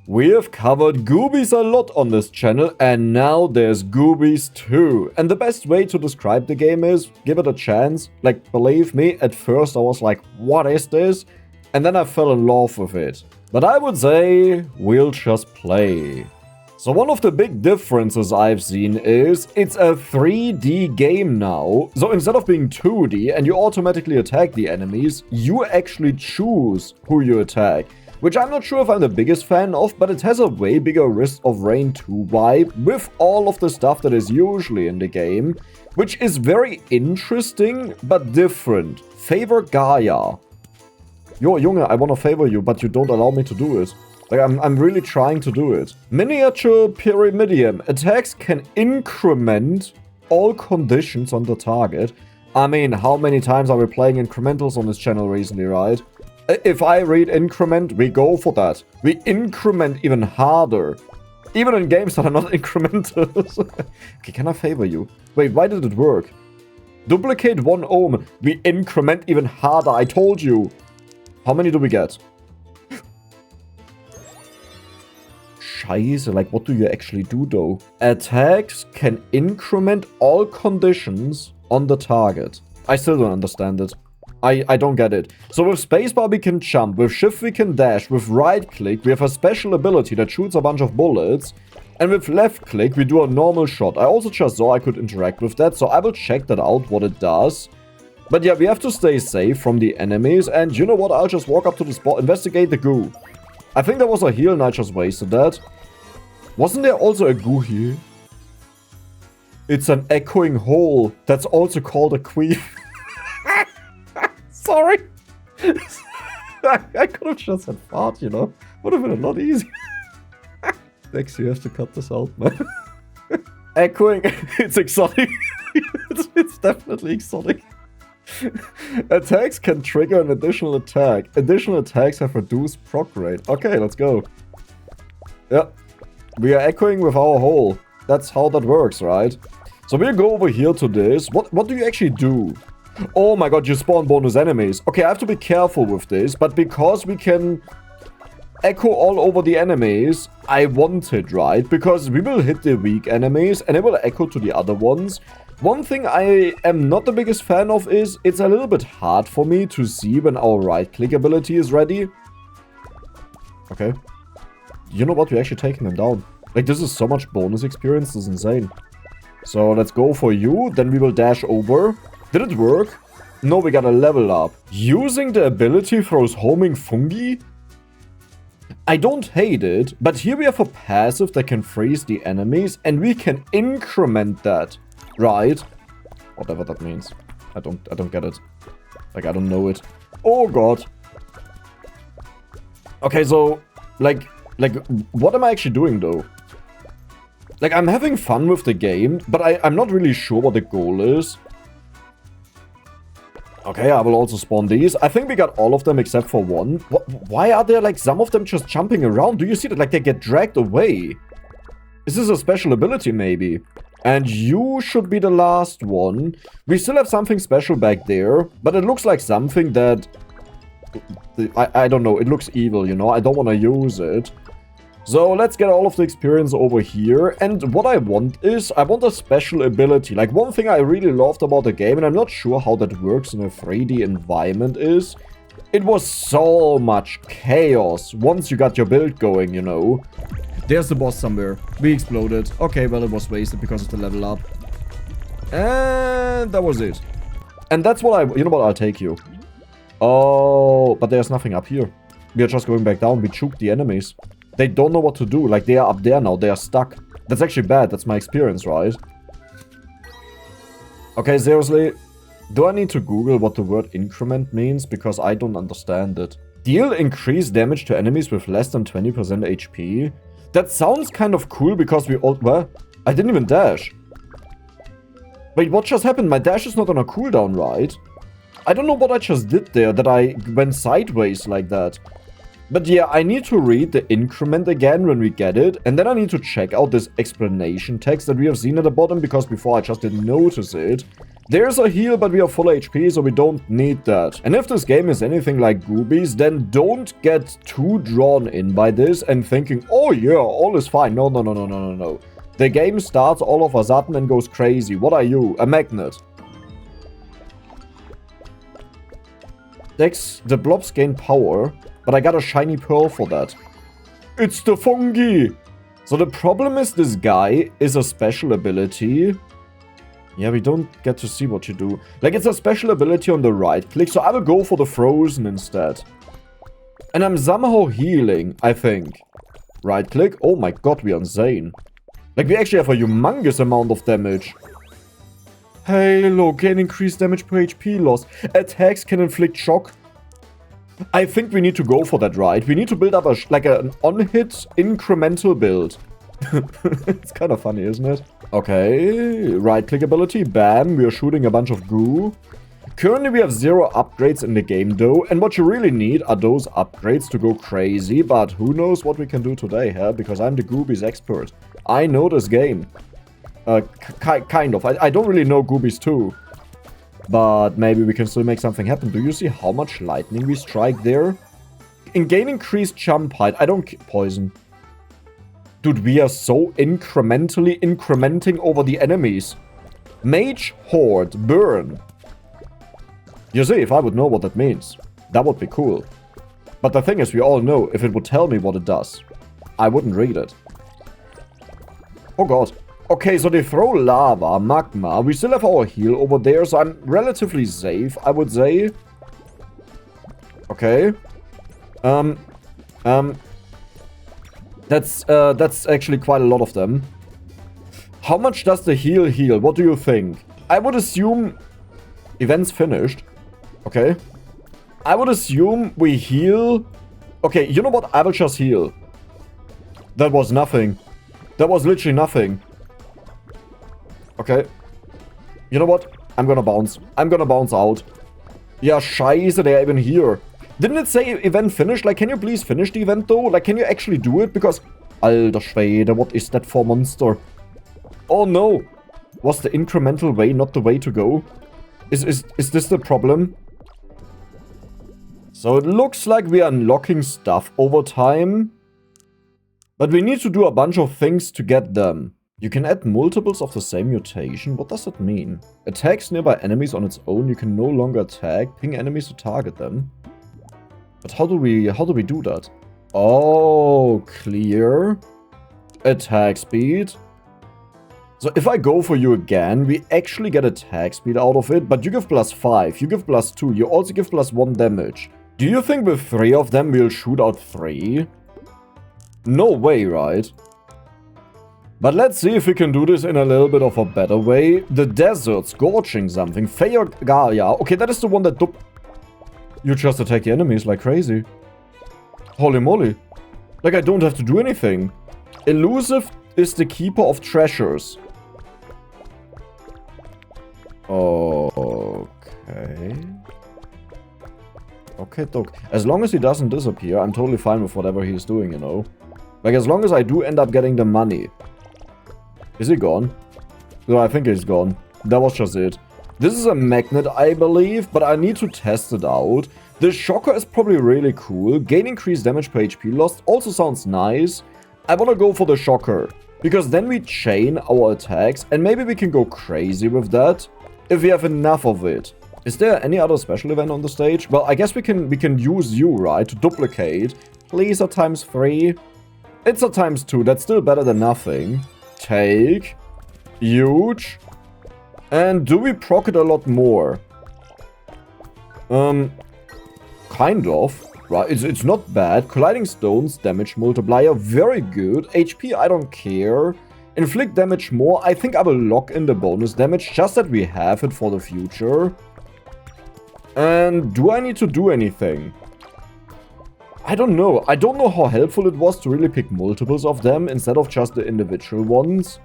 We have covered Goobies a lot on this channel, and now there's Goobies too. And the best way to describe the game is, give it a chance. Like, believe me, at first I was like, what is this? And then I fell in love with it. But I would say, we'll just play. So one of the big differences I've seen is, it's a 3D game now. So instead of being 2D and you automatically attack the enemies, you actually choose who you attack. Which I'm not sure if I'm the biggest fan of, but it has a way bigger Risk of Rain 2 vibe with all of the stuff that is usually in the game, which is very interesting, but different. Favor Gaia. Yo, Junge, I wanna favor you, but you don't allow me to do it. Like, I'm really trying to do it. Miniature Pyramidium. Attacks can increment all conditions on the target. I mean, how many times are we playing incrementals on this channel recently, right? If I read increment, we go for that. We increment even harder. Even in games that are not incrementals. Okay, can I favor you? Wait, why did it work? Duplicate one omen. We increment even harder, I told you. How many do we get? Scheiße, like what do you actually do though? Attacks can increment all conditions on the target. I still don't understand it. I don't get it. So with spacebar we can jump, with shift we can dash, with right click we have a special ability that shoots a bunch of bullets, and with left click we do a normal shot. I also just saw I could interact with that, so I will check that out what it does. But yeah, we have to stay safe from the enemies, and you know what, I'll just walk up to the spot, investigate the goo. I think there was a heal and I just wasted that. Wasn't there also a goo here? It's an echoing hole that's also called a queef. Sorry. I could have just said fart, you know. Would have been a lot easier. Next, you have to cut this out, man. Echoing. It's exotic. It's definitely exotic. Attacks can trigger an additional attack. Additional attacks have reduced proc rate. Okay, let's go. Yeah. We are echoing with our hole. That's how that works, right? So we'll go over here to this. What do you actually do? Oh my god, you spawn bonus enemies. Okay, I have to be careful with this, but because we can echo all over the enemies, I want it, right? Because we will hit the weak enemies and it will echo to the other ones. One thing I am not the biggest fan of is, it's a little bit hard for me to see when our right click ability is ready. Okay. You know what? We're actually taking them down. Like, this is so much bonus experience, this is insane. So let's go for you, then we will dash over. Did it work? No, we got a level up. Using the ability throws homing fungi? I don't hate it, but here we have a passive that can freeze the enemies, and we can increment that, right? Whatever that means. I don't get it. Like, I don't know it. Oh god. Okay, so, like, what am I actually doing though? Like, I'm having fun with the game, but I'm not really sure what the goal is. Okay, I will also spawn these. I think we got all of them except for one. Why are there, like, some of them just jumping around? Do you see that? Like, they get dragged away. Is this a special ability, maybe? And you should be the last one. We still have something special back there, but it looks like something that... I don't know. It looks evil, you know? I don't want to use it. So let's get all of the experience over here, and what I want is, I want a special ability. Like, one thing I really loved about the game, and I'm not sure how that works in a 3D environment, is it was so much chaos once you got your build going, you know. There's the boss somewhere. We exploded. Okay, well, it was wasted because of the level up. And that was it. And that's what you know what, I'll take you. Oh, but there's nothing up here. We are just going back down. We choked the enemies. They don't know what to do. Like, they are up there now. They are stuck. That's actually bad. That's my experience, right? Okay, seriously. Do I need to Google what the word increment means? Because I don't understand it. Deal increased damage to enemies with less than 20% HP? That sounds kind of cool because we all... Well, I didn't even dash. Wait, what just happened? My dash is not on a cooldown, right? I don't know what I just did there, that I went sideways like that. But yeah, I need to read the increment again when we get it, and then I need to check out this explanation text that we have seen at the bottom, because before I just didn't notice it. There's a heal, but we are full HP, so we don't need that. And if this game is anything like Goobies, then don't get too drawn in by this and thinking, oh yeah, all is fine. No, no, no, no, no, no, no. The game starts all of a sudden and goes crazy. What are you? A magnet. The blobs gain power, but I got a shiny pearl for that. It's the fungi! So the problem is this guy is a special ability. Yeah, we don't get to see what you do. Like, it's a special ability on the right click, so I will go for the frozen instead. And I'm somehow healing, I think. Right click. Oh my god, we are insane. Like, we actually have a humongous amount of damage. Halo, gain increased damage per HP loss. Attacks can inflict shock. I think we need to go for that, right? We need to build up an on-hit incremental build. It's kind of funny, isn't it? Okay, right-click ability, bam, we are shooting a bunch of goo. Currently we have 0 upgrades in the game though, and what you really need are those upgrades to go crazy, but who knows what we can do today, huh? Because I'm the Goobies expert. I know this game. Kind of. I don't really know Goobies too. But maybe we can still make something happen. Do you see how much lightning we strike there? In gain increased jump height, I don't... Poison. Dude, we are so incrementing over the enemies. Mage, Horde, Burn. You see, if I would know what that means, that would be cool. But the thing is, we all know if it would tell me what it does, I wouldn't read it. Oh god. Okay, so they throw lava, magma. We still have our heal over there, so I'm relatively safe, I would say. Okay. That's actually quite a lot of them. How much does the heal? What do you think? I would assume events finished. Okay. I would assume we heal. Okay, you know what? I will just heal. That was nothing. That was literally nothing. Okay. You know what? I'm gonna bounce. I'm gonna bounce out. Yeah, scheiße, they're even here. Didn't it say event finished? Like, can you please finish the event though? Like, can you actually do it? Because... Alter Schwede, what is that for monster? Oh no! Was the incremental way not the way to go? Is this the problem? So it looks like we are unlocking stuff over time. But we need to do a bunch of things to get them. You can add multiples of the same mutation. What does that mean? Attacks nearby enemies on its own. You can no longer attack. Ping enemies to target them. But how do we do that? Oh, clear. Attack speed. So if I go for you again, we actually get attack speed out of it. But you give +5. You give +2. You also give +1 damage. Do you think with 3 of them we'll shoot out 3? No way, right? But let's see if we can do this in a little bit of a better way. The desert, scorching something. Gaia. Okay, that is the one that... You just attack the enemies like crazy. Holy moly. Like, I don't have to do anything. Elusive is the keeper of treasures. Okay. Okay, Doc. As long as he doesn't disappear, I'm totally fine with whatever he's doing, you know. Like, as long as I do end up getting the money. Is he gone? No, I think he's gone. That was just it. This is a magnet, I believe, but I need to test it out. The shocker is probably really cool. Gain increased damage per HP lost also sounds nice. I want to go for the shocker, because then we chain our attacks, and maybe we can go crazy with that, if we have enough of it. Is there any other special event on the stage? Well, I guess we can use you, right, to duplicate. Please, a ×3. It's a ×2, that's still better than nothing. Take. Huge. And do we proc it a lot more? Kind of. Right, it's not bad. Colliding stones, damage multiplier, very good. HP, I don't care. Inflict damage more. I think I will lock in the bonus damage, just that we have it for the future. And do I need to do anything? I don't know. I don't know how helpful it was to really pick multiples of them instead of just the individual ones.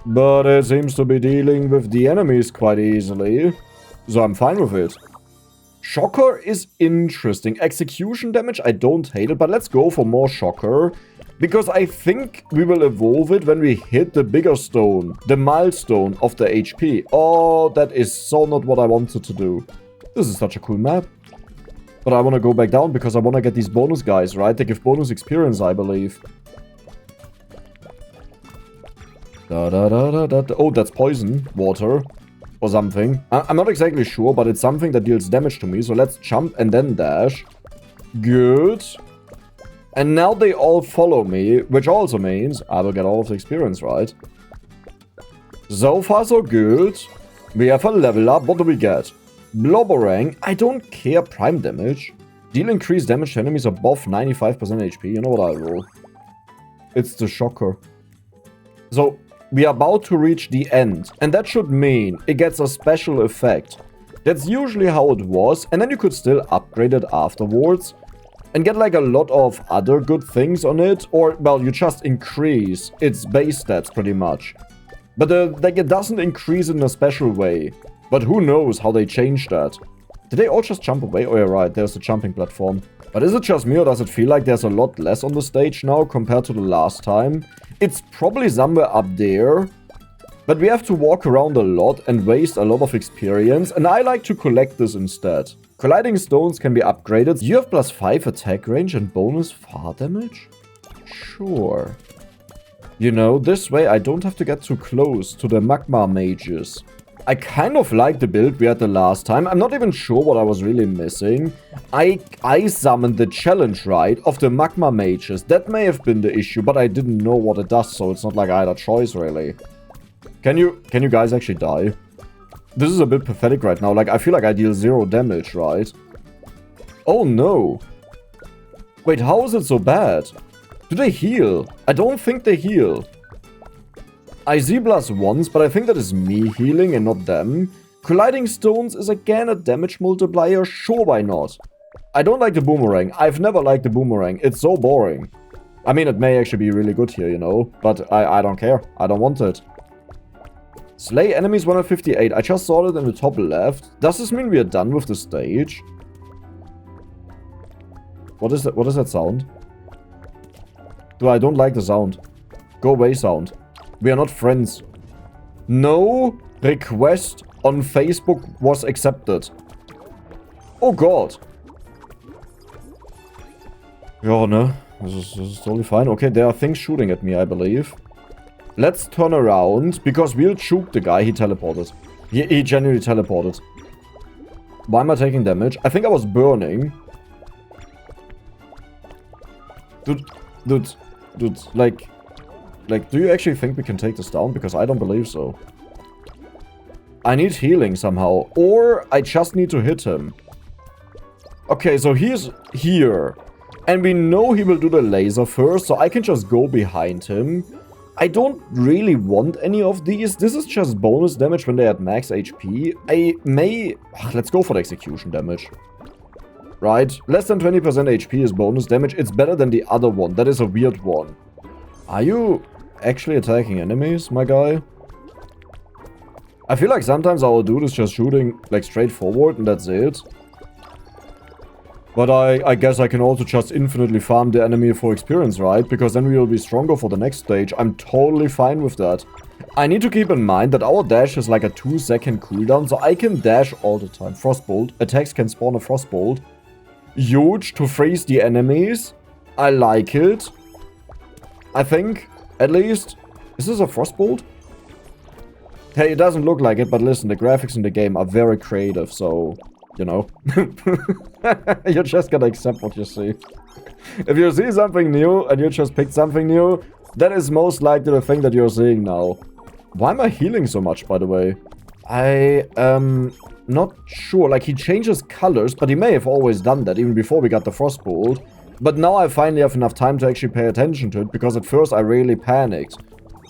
But it seems to be dealing with the enemies quite easily. So I'm fine with it. Shocker is interesting. Execution damage, I don't hate it, but let's go for more shocker. Because I think we will evolve it when we hit the bigger stone. The milestone of the HP. Oh, that is so not what I wanted to do. This is such a cool map. But I want to go back down because I want to get these bonus guys, right? They give bonus experience, I believe. Oh, that's poison. Water. Or something. I'm not exactly sure, but it's something that deals damage to me. So let's jump and then dash. Good. And now they all follow me, which also means I will get all of the experience, right? So far, so good. We have a level up. What do we get? Blobberang. I don't care. Prime damage. Deal increased damage to enemies above 95% HP. You know what I roll? It's the shocker. So, we are about to reach the end. And that should mean it gets a special effect. That's usually how it was. And then you could still upgrade it afterwards. And get like a lot of other good things on it. Or, well, you just increase its base stats pretty much. But like it doesn't increase in a special way. But who knows how they change that. Did they all just jump away? Oh yeah, right, there's the jumping platform. But is it just me or does it feel like there's a lot less on the stage now compared to the last time? It's probably somewhere up there. But we have to walk around a lot and waste a lot of experience. And I like to collect this instead. Colliding stones can be upgraded. You have +5 attack range and bonus fire damage? Sure. You know, this way I don't have to get too close to the magma mages. I kind of like the build we had the last time. I'm not even sure what I was really missing. I summoned the challenge, right, of the magma mages. That may have been the issue, but I didn't know what it does, so it's not like I had a choice, really. Can you guys actually die? This is a bit pathetic right now. Like, I feel like I deal 0 damage, right? Oh, no. Wait, how is it so bad? Do they heal? I don't think they heal. I see +1s, but I think that is me healing and not them. Colliding stones is again a damage multiplier. Sure, why not? I don't like the boomerang. I've never liked the boomerang. It's so boring. I mean, it may actually be really good here, you know. But I don't care. I don't want it. Slay enemies 158. I just saw it in the top left. Does this mean we are done with the stage? What is that? What is that sound? Dude, I don't like the sound. Go away, sound. We are not friends. No request on Facebook was accepted. Oh god. Yeah, no. This is totally fine. Okay, there are things shooting at me, I believe. Let's turn around, because we'll juke the guy. He teleported. He genuinely teleported. Why am I taking damage? I think I was burning. Dude, like, do you actually think we can take this down? Because I don't believe so. I need healing somehow. Or I just need to hit him. Okay, so he's here. And we know he will do the laser first, so I can just go behind him. I don't really want any of these. This is just bonus damage when they at max HP. I may... let's go for the execution damage. Right? Less than 20% HP is bonus damage. It's better than the other one. That is a weird one. Are you actually attacking enemies, my guy? I feel like sometimes our dude is just shooting like straight forward and that's it. But I guess I can also just infinitely farm the enemy for experience, right? Because then we will be stronger for the next stage. I'm totally fine with that. I need to keep in mind that our dash is like a 2-second cooldown, so I can dash all the time. Frostbolt. Attacks can spawn a Frostbolt. Huge to freeze the enemies. I like it. I think, at least... Is this a Frostbolt? Hey, it doesn't look like it, but listen, the graphics in the game are very creative, so... You know. You're just gonna accept what you see. If you see something new, and you just picked something new, that is most likely the thing that you're seeing now. Why am I healing so much, by the way? I am not sure. Like, he changes colors, but he may have always done that, even before we got the Frostbolt. But now I finally have enough time to actually pay attention to it, because at first I really panicked.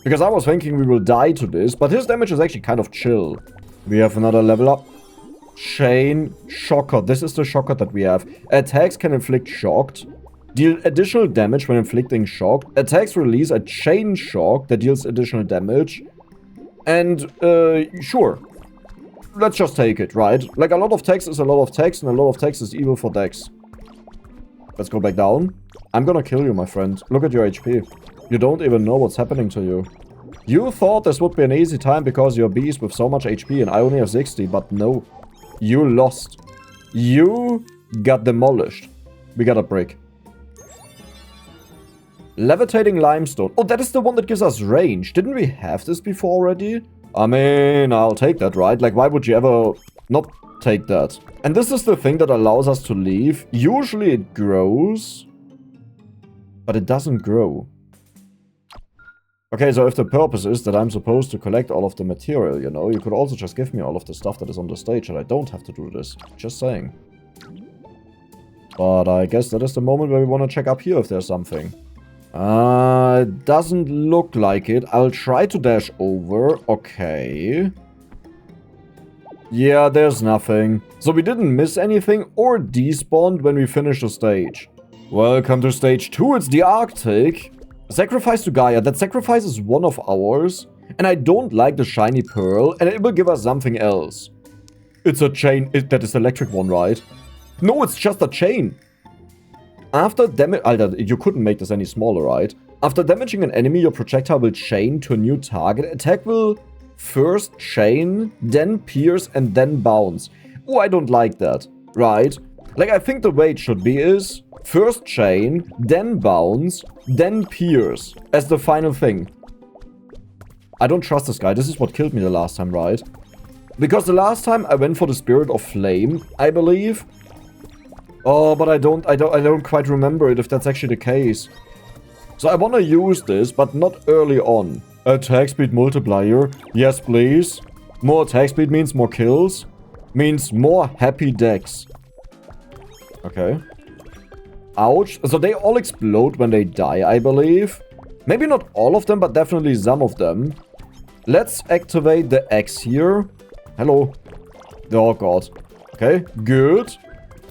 Because I was thinking we will die to this, but his damage is actually kind of chill. We have another level up. Chain Shocker. This is the shocker that we have. Attacks can inflict shocked. Deal additional damage when inflicting shock. Attacks release a chain shock that deals additional damage. And, sure. Let's just take it, right? Like, a lot of text is a lot of text, and a lot of text is evil for Dex. Let's go back down. I'm gonna kill you, my friend. Look at your HP. You don't even know what's happening to you. You thought this would be an easy time because you're a beast with so much HP and I only have 60, but no. You lost. You got demolished. We got a brick. Levitating limestone. Oh, that is the one that gives us range. Didn't we have this before already? I mean, I'll take that, right? Like, why would you ever not take that? And this is the thing that allows us to leave. Usually it grows, but it doesn't grow. Okay, so if the purpose is that I'm supposed to collect all of the material, you know, you could also just give me all of the stuff that is on the stage and I don't have to do this. Just saying. But I guess that is the moment where we want to check up here if there's something. It doesn't look like it. I'll try to dash over. Okay. Yeah, there's nothing. So we didn't miss anything or despawned when we finished the stage. Welcome to stage 2. It's the Arctic. Sacrifice to Gaia. That sacrifice is one of ours. And I don't like the shiny pearl. And it will give us something else. It's a chain. That is the electric one, right? No, it's just a chain. After damage... Alter, you couldn't make this any smaller, right? After damaging an enemy, your projectile will chain to a new target. Attack will first chain, then pierce, and then bounce. Oh, I don't like that. Right? Like, I think the way it should be is... First chain, then bounce, then pierce. As the final thing. I don't trust this guy. This is what killed me the last time, right? Because the last time I went for the Spirit of Flame, I believe... Oh, but I don't quite remember it if that's actually the case. So I want to use this, but not early on. Attack speed multiplier. Yes, please. More attack speed means more kills. Means more happy decks. Okay. Ouch. So they all explode when they die, I believe. Maybe not all of them, but definitely some of them. Let's activate the X here. Hello. Oh, God. Okay, good.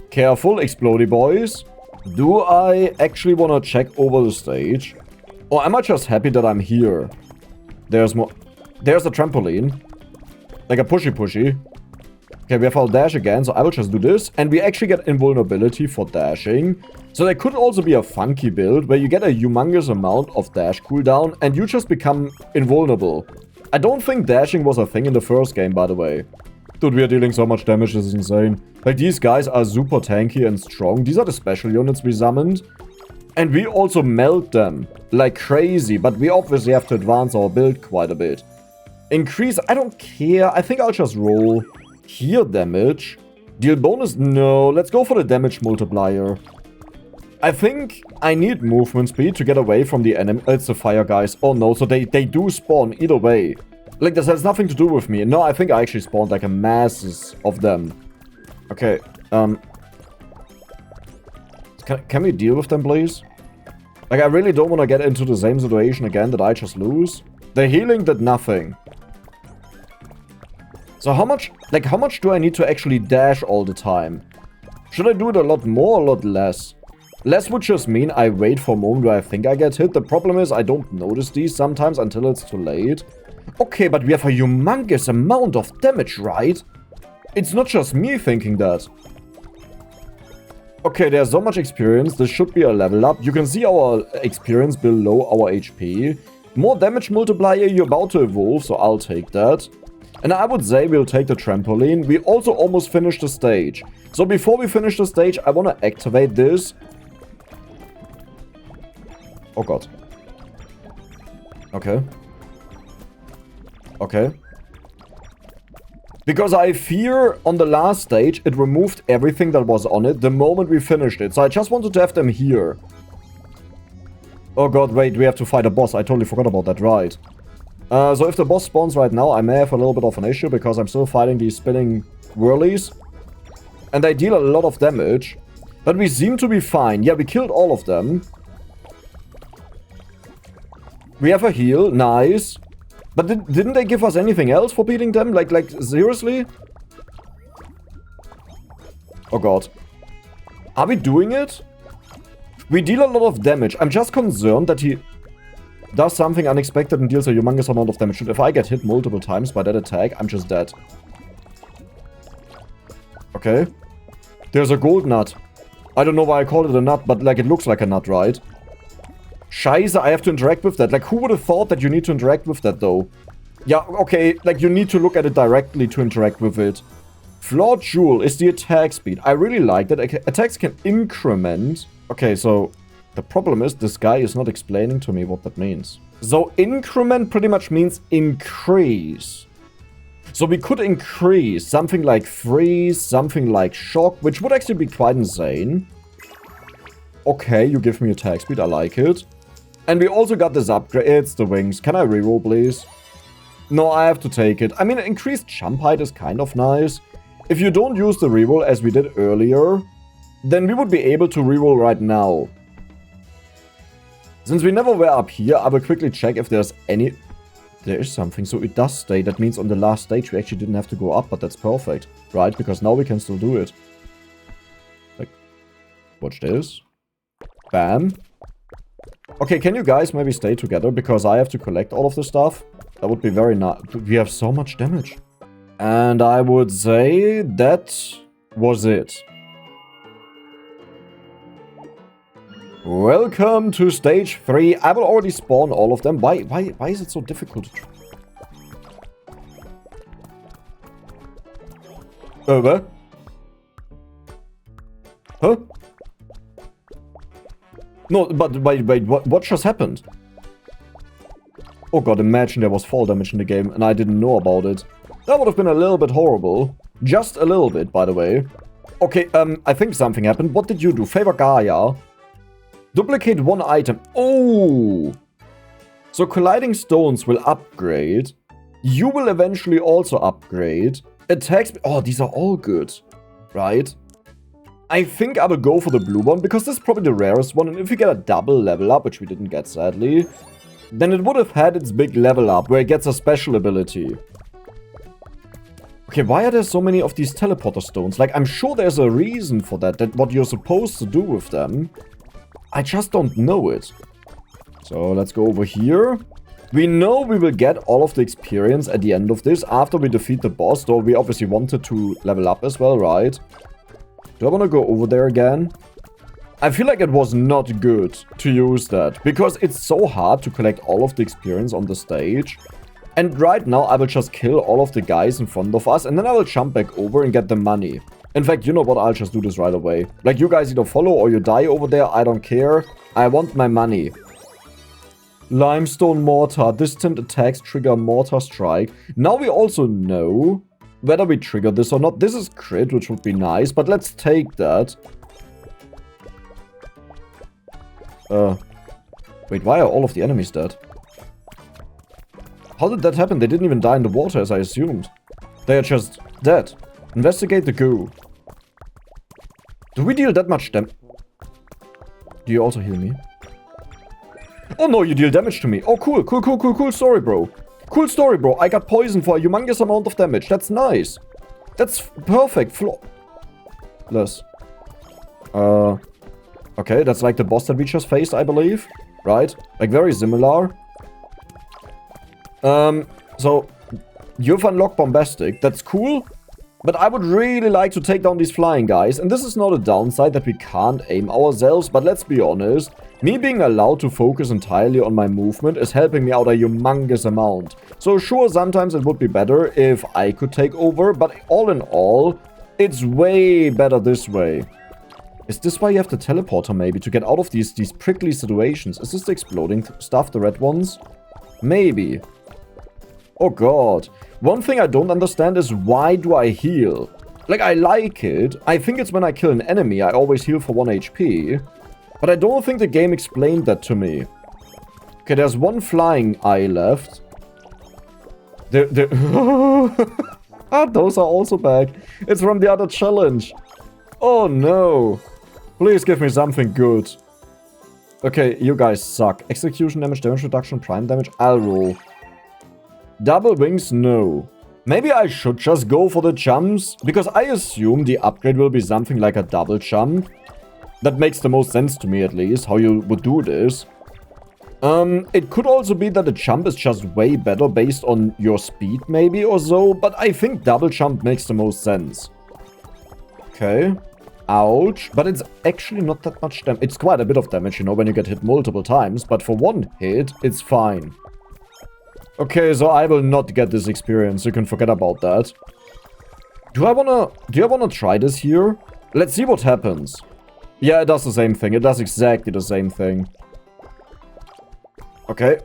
Careful, explodey boys. Do I actually want to check over the stage? Or am I just happy that I'm here? There's more. There's a trampoline. Like a pushy. Okay, we have our dash again, so I will just do this. And we actually get invulnerability for dashing. So there could also be a funky build where you get a humongous amount of dash cooldown and you just become invulnerable. I don't think dashing was a thing in the first game, by the way. Dude, we are dealing so much damage, this is insane. Like, these guys are super tanky and strong. These are the special units we summoned. And we also melt them like crazy, but we obviously have to advance our build quite a bit. Increase, I don't care. I think I'll just roll. Heal damage. Deal bonus, no. Let's go for the damage multiplier. I think I need movement speed to get away from the enemy. It's the fire guys. Oh no, so they do spawn either way. Like, this has nothing to do with me. No, I think I actually spawned like a masses of them. Okay, can we deal with them, please? Like, I really don't want to get into the same situation again that I just lose. The healing did nothing. So how much do I need to actually dash all the time? Should I do it a lot more or a lot less? Less would just mean I wait for a moment where I think I get hit. The problem is I don't notice these sometimes until it's too late. Okay, but we have a humongous amount of damage, right? It's not just me thinking that. Okay, there's so much experience. This should be a level up. You can see our experience below our HP. More damage multiplier. You're about to evolve, so I'll take that. And I would say we'll take the trampoline. We also almost finished the stage. So before we finish the stage, I want to activate this. Oh god. Okay. Okay. Because I fear on the last stage, it removed everything that was on it the moment we finished it. So I just wanted to have them here. Oh god, wait, we have to fight a boss. I totally forgot about that, right. So if the boss spawns right now, I may have a little bit of an issue because I'm still fighting these spinning whirlies. And they deal a lot of damage. But we seem to be fine. Yeah, we killed all of them. We have a heal, nice. But didn't they give us anything else for beating them? Like, seriously? Oh god. Are we doing it? We deal a lot of damage. I'm just concerned that he does something unexpected and deals a humongous amount of damage. If I get hit multiple times by that attack, I'm just dead. Okay. There's a gold nut. I don't know why I called it a nut, but like it looks like a nut, right? Scheiße, I have to interact with that. Like, who would have thought that you need to interact with that, though? Yeah, okay, like you need to look at it directly to interact with it. Flawed jewel is the attack speed. I really like that. Attacks can increment. Okay, so the problem is this guy is not explaining to me what that means. So increment pretty much means increase. So we could increase something like freeze, something like shock, which would actually be quite insane. Okay, you give me attack speed, I like it. And we also got this upgrade. It's the wings. Can I reroll, please? No, I have to take it. I mean, increased jump height is kind of nice. If you don't use the reroll as we did earlier, then we would be able to reroll right now. Since we never were up here, I will quickly check if there's any... There is something, so it does stay. That means on the last stage we actually didn't have to go up, but that's perfect, right? Because now we can still do it. Like, watch this. Bam. Okay, can you guys maybe stay together? Because I have to collect all of the stuff. That would be very nice. We have so much damage. And I would say that was it. Welcome to stage 3. I will already spawn all of them. Why is it so difficult? Over. Huh? No, but wait, what just happened? Oh god, imagine there was fall damage in the game and I didn't know about it. That would have been a little bit horrible. Just a little bit, by the way. Okay, I think something happened. What did you do? Favor Gaia. Duplicate one item. Oh! So colliding stones will upgrade. You will eventually also upgrade. Attacks... Oh, these are all good. Right? I think I will go for the blue one, because this is probably the rarest one. And if you get a double level up, which we didn't get, sadly, then it would have had its big level up, where it gets a special ability. Okay, why are there so many of these teleporter stones? Like, I'm sure there's a reason for that what you're supposed to do with them. I just don't know it. So let's go over here. We know we will get all of the experience at the end of this after we defeat the boss, though we obviously wanted to level up as well, right? Do I want to go over there again? I feel like it was not good to use that, because it's so hard to collect all of the experience on the stage. And right now I will just kill all of the guys in front of us, and then I will jump back over and get the money. In fact, you know what? I'll just do this right away. Like, you guys either follow or you die over there. I don't care. I want my money. Limestone mortar. Distant attacks trigger mortar strike. Now we also know whether we trigger this or not. This is crit, which would be nice. But let's take that. Wait, why are all of the enemies dead? How did that happen? They didn't even die in the water, as I assumed. They are just dead. Investigate the goo. Do we deal that much damage? Do you also heal me? Oh no, you deal damage to me. Oh, cool, cool story, bro. Cool story, bro. I got poisoned for a humongous amount of damage. That's nice. That's perfect. Flawless. Okay, that's like the boss that we just faced, I believe. Right? Like, very similar. So, you've unlocked Bombastic. That's cool. But I would really like to take down these flying guys. And this is not a downside that we can't aim ourselves. But let's be honest. Me being allowed to focus entirely on my movement is helping me out a humongous amount. So sure, sometimes it would be better if I could take over. But all in all, it's way better this way. Is this why you have the teleporter maybe? To get out of these prickly situations? Is this the exploding stuff, the red ones? Maybe. Oh god. One thing I don't understand is why do I heal? Like, I like it. I think it's when I kill an enemy, I always heal for 1 HP. But I don't think the game explained that to me. Okay, there's one flying eye left. Those are also back. It's from the other challenge. Oh no. Please give me something good. Okay, you guys suck. Execution damage, damage reduction, prime damage. I'll roll. Double wings, no. Maybe I should just go for the jumps, because I assume the upgrade will be something like a double jump. That makes the most sense to me, at least, how you would do this. It could also be that the jump is just way better based on your speed, maybe, or so, but I think double jump makes the most sense. Okay. Ouch. But it's actually not that much damage. It's quite a bit of damage, you know, when you get hit multiple times. But for one hit, it's fine. Okay, so I will not get this experience. You can forget about that. Do I wanna try this here? Let's see what happens. Yeah, it does the same thing. It does exactly the same thing. Okay.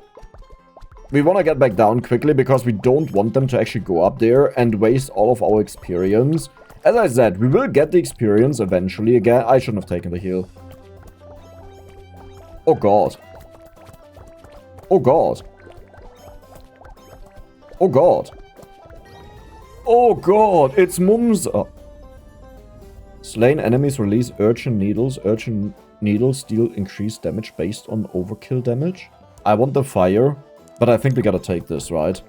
We want to get back down quickly because we don't want them to actually go up there and waste all of our experience. As I said, we will get the experience eventually. Again, I shouldn't have taken the heal. Oh god. Oh god. Oh god. Oh god, it's Mumsa. Slain enemies release urchin needles. Urchin needles deal increased damage based on overkill damage. I want the fire, but I think we gotta take this, right?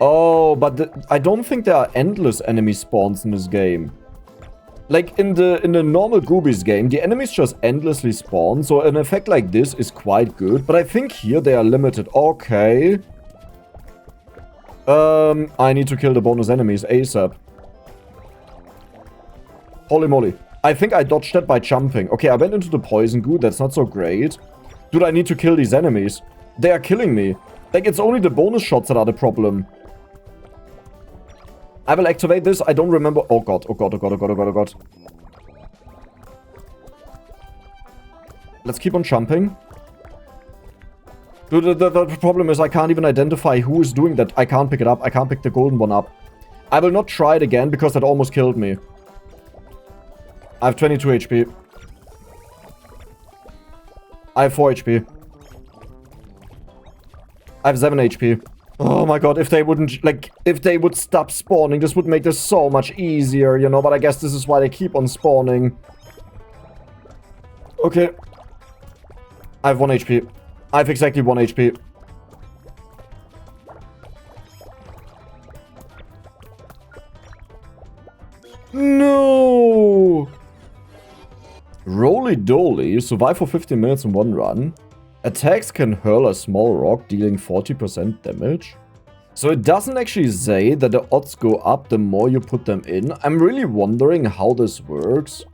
Oh, but I don't think there are endless enemy spawns in this game. Like in the normal Goobies game, the enemies just endlessly spawn, so an effect like this is quite good. But I think here they are limited. Okay. I need to kill the bonus enemies ASAP. Holy moly. I think I dodged that by jumping. Okay, I went into the poison goo. That's not so great. Dude, I need to kill these enemies. They are killing me. Like, it's only the bonus shots that are the problem. I will activate this. I don't remember. Oh god, oh god, oh god, oh god, oh god, oh god. Let's keep on jumping. Dude, the problem is I can't even identify who is doing that. I can't pick it up. I can't pick the golden one up. I will not try it again because that almost killed me. I have 22 HP. I have 4 HP. I have 7 HP. Oh my god, if they wouldn't, like, if they would stop spawning, this would make this so much easier, you know, but I guess this is why they keep on spawning. Okay. I have 1 HP. I have exactly 1 HP. No! Roly-doly, survive for 15 minutes in one run. Attacks can hurl a small rock, dealing 40% damage. So it doesn't actually say that the odds go up the more you put them in. I'm really wondering how this works.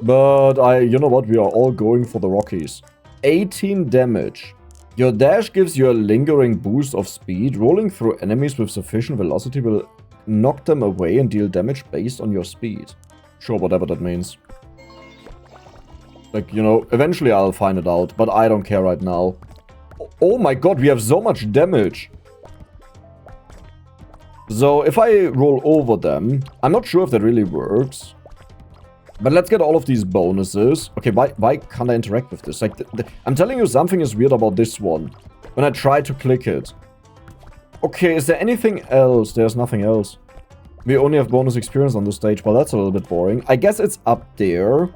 But you know what, we are all going for the Rockies. 18 damage. Your dash gives you a lingering boost of speed. Rolling through enemies with sufficient velocity will knock them away and deal damage based on your speed. Sure, whatever that means. Like, you know, eventually I'll find it out, but I don't care right now. Oh my god, we have so much damage. So, if I roll over them, I'm not sure if that really works. But let's get all of these bonuses. Okay, why can't I interact with this? Like, I'm telling you, something is weird about this one. When I try to click it. Okay, is there anything else? There's nothing else. We only have bonus experience on the stage. Well, that's a little bit boring. I guess it's up there.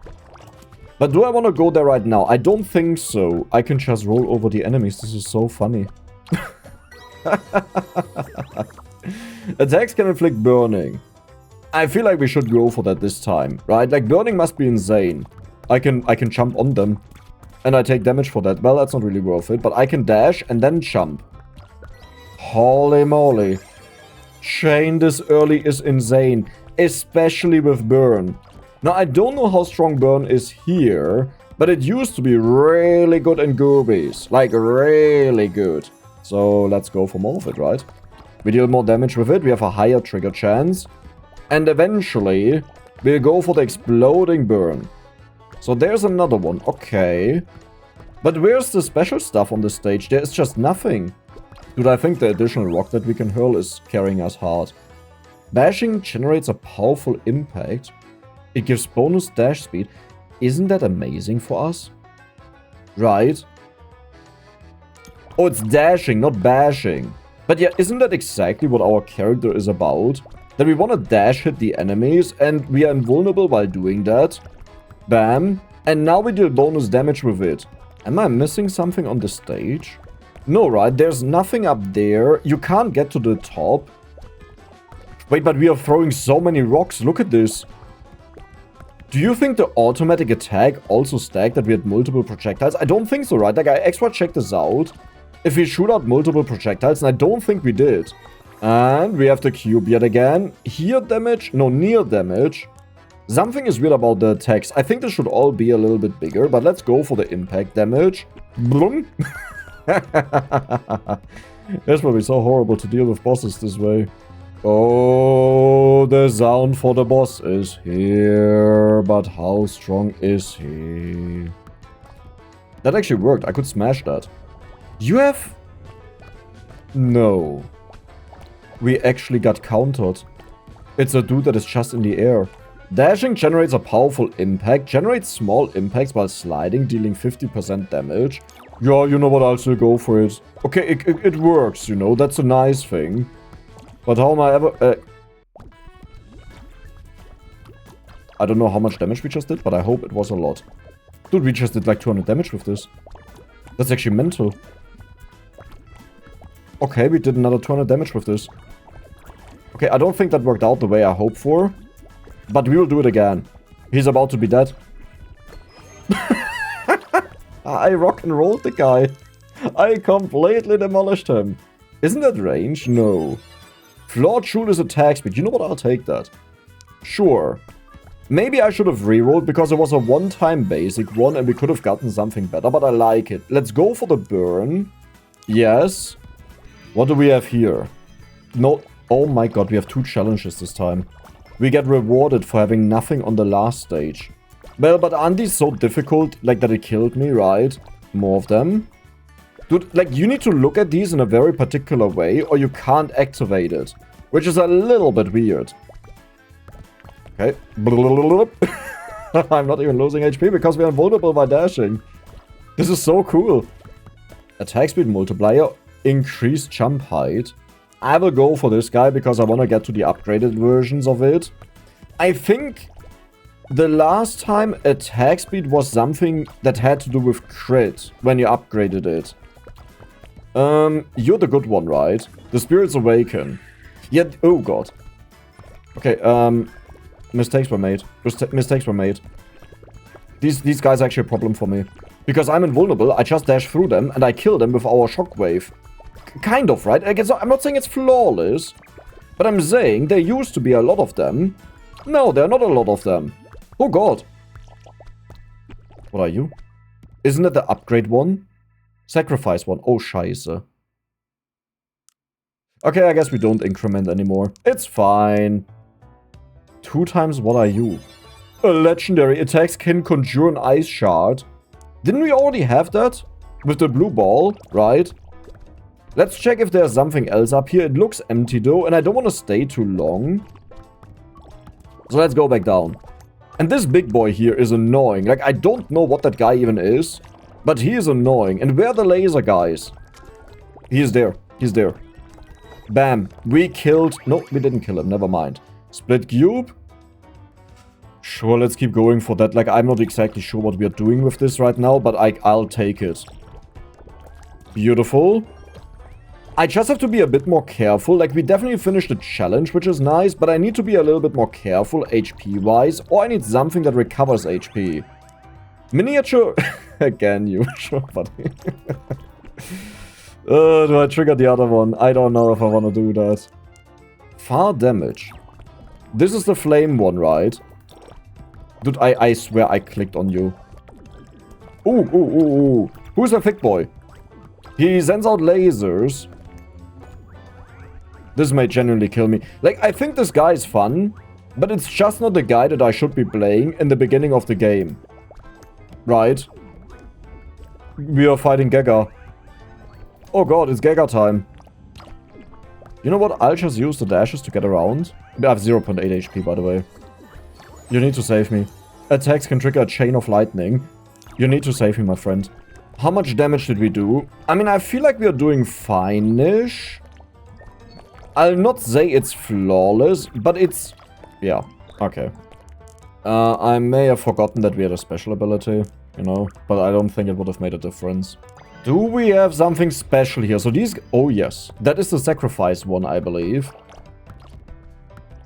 But do I want to go there right now? I don't think so. I can just roll over the enemies. This is so funny. Attacks can inflict burning. I feel like we should go for that this time, right? Like, burning must be insane. I can jump on them. And I take damage for that. Well, that's not really worth it. But I can dash and then jump. Holy moly. Chain this early is insane. Especially with burn. Now, I don't know how strong burn is here. But it used to be really good in Goobies. Like, really good. So, let's go for more of it, right? We deal more damage with it. We have a higher trigger chance. And eventually, we'll go for the exploding burn. So there's another one. Okay. But where's the special stuff on this stage? There is just nothing. Dude, I think the additional rock that we can hurl is carrying us hard. Bashing generates a powerful impact. It gives bonus dash speed. Isn't that amazing for us? Right? Oh, it's dashing, not bashing. But yeah, isn't that exactly what our character is about? That we want to dash hit the enemies, and we are invulnerable while doing that. Bam. And now we deal bonus damage with it. Am I missing something on the stage? No, right? There's nothing up there. You can't get to the top. Wait, but we are throwing so many rocks. Look at this. Do you think the automatic attack also stacked that we had multiple projectiles? I don't think so, right? Like, I extra checked this out. If we shoot out multiple projectiles, and I don't think we did. And we have the cube yet again. Here damage? No, near damage. Something is weird about the attacks. I think this should all be a little bit bigger, but let's go for the impact damage. Boom. That's probably so horrible to deal with bosses this way. Oh, the sound for the boss is here, but how strong is he? That actually worked. I could smash that. You have... No. We actually got countered. It's a dude that is just in the air. Dashing generates a powerful impact, generates small impacts while sliding, dealing 50% damage. Yeah, you know what, I'll still go for it. Okay, it works, you know, that's a nice thing. But how am I ever... I don't know how much damage we just did, but I hope it was a lot. Dude, we just did like 200 damage with this. That's actually mental. Okay, we did another 200 damage with this. Okay, I don't think that worked out the way I hoped for. But we will do it again. He's about to be dead. I rock and rolled the guy. I completely demolished him. Isn't that range? No. Flawed shoot is attack speed. You know what? I'll take that. Sure. Maybe I should have rerolled because it was a one-time basic one and we could have gotten something better, but I like it. Let's go for the burn. Yes. What do we have here? No. Oh my god, we have 2 challenges this time. We get rewarded for having nothing on the last stage. Well, but aren't these so difficult, like that it killed me, right? More of them. Dude, like, you need to look at these in a very particular way, or you can't activate it. Which is a little bit weird. Okay. I'm not even losing HP because we are invulnerable by dashing. This is so cool. Attack speed multiplier, increased jump height. I will go for this guy because I want to get to the upgraded versions of it. I think the last time attack speed was something that had to do with crit when you upgraded it. You're the good one, right? The Spirits Awaken. Yeah, oh god. Okay, mistakes were made. Mistakes were made. These guys are actually a problem for me. Because I'm invulnerable, I just dash through them and I kill them with our shockwave. Kind of, right? I'm not saying it's flawless, but I'm saying there used to be a lot of them. No, there are not a lot of them. Oh god. What are you? Isn't it the upgrade one? Sacrifice one. Oh, scheiße. Okay, I guess we don't increment anymore. It's fine. 2 times what are you? A legendary. Attacks can conjure an ice shard. Didn't we already have that? With the blue ball, right? Let's check if there's something else up here. It looks empty though, and I don't want to stay too long. So let's go back down. And this big boy here is annoying. Like, I don't know what that guy even is, but he is annoying. And where are the laser guys? He is there. He's there. Bam. We killed... No, we didn't kill him. Never mind. Split cube. Sure, let's keep going for that. Like, I'm not exactly sure what we are doing with this right now, but I'll take it. Beautiful. I just have to be a bit more careful. Like, we definitely finished the challenge, which is nice, but I need to be a little bit more careful HP-wise, or I need something that recovers HP. Miniature... Again, you. Sure, buddy. Do I trigger the other one? I don't know if I want to do that. Far damage. This is the flame one, right? Dude, I swear I clicked on you. Ooh. Who's the thick boy? He sends out lasers. This may genuinely kill me. Like, I think this guy is fun, but it's just not the guy that I should be playing in the beginning of the game. Right? We are fighting Gaga. Oh god, it's Gaga time. You know what? I'll just use the dashes to get around. I have 0.8 HP, by the way. You need to save me. Attacks can trigger a chain of lightning. You need to save me, my friend. How much damage did we do? I mean, I feel like we are doing fine-ish. I'll not say it's flawless, but it's... Yeah, okay. I may have forgotten that we had a special ability, you know, but I don't think it would have made a difference. Do we have something special here? So these... Oh, yes. That is the sacrifice one, I believe.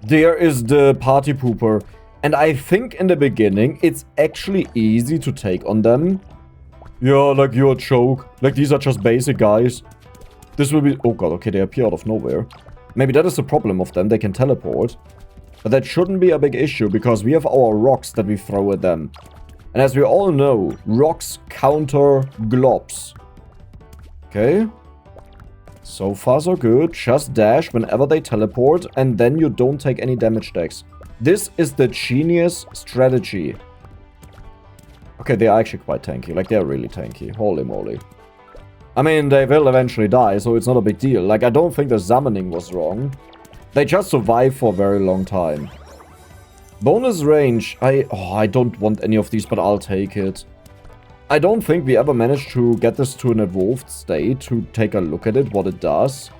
There is the party pooper. And I think in the beginning, it's actually easy to take on them. Yeah, like you're a joke. Like, these are just basic guys. This will be... Oh god, okay, they appear out of nowhere. Maybe that is the problem of them. They can teleport. But that shouldn't be a big issue because we have our rocks that we throw at them. And as we all know, rocks counter globs. Okay. So far so good. Just dash whenever they teleport and then you don't take any damage decks. This is the genius strategy. Okay, they are actually quite tanky. Like, they're really tanky. Holy moly. I mean, they will eventually die, so it's not a big deal. Like, I don't think the summoning was wrong. They just survive for a very long time. Bonus range. I don't want any of these, but I'll take it. I don't think we ever managed to get this to an evolved state to take a look at it, what it does.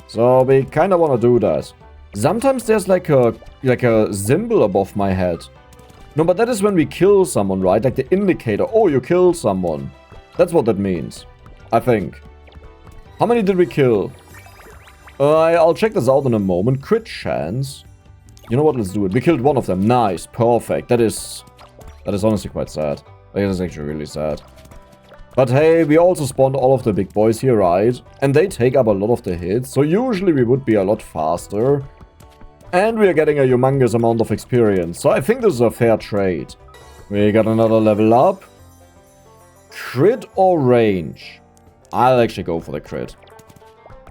So we kind of want to do that. Sometimes there's like a symbol above my head. No, but that is when we kill someone, right? Like the indicator. Oh, you killed someone. That's what that means. I think. How many did we kill? I'll check this out in a moment. Crit chance. You know what? Let's do it. We killed one of them. Nice. Perfect. That is honestly quite sad. That is actually really sad. But hey, we also spawned all of the big boys here, right? And they take up a lot of the hits. So usually we would be a lot faster. And we are getting a humongous amount of experience. So I think this is a fair trade. We got another level up. Crit or range? I'll actually go for the crit.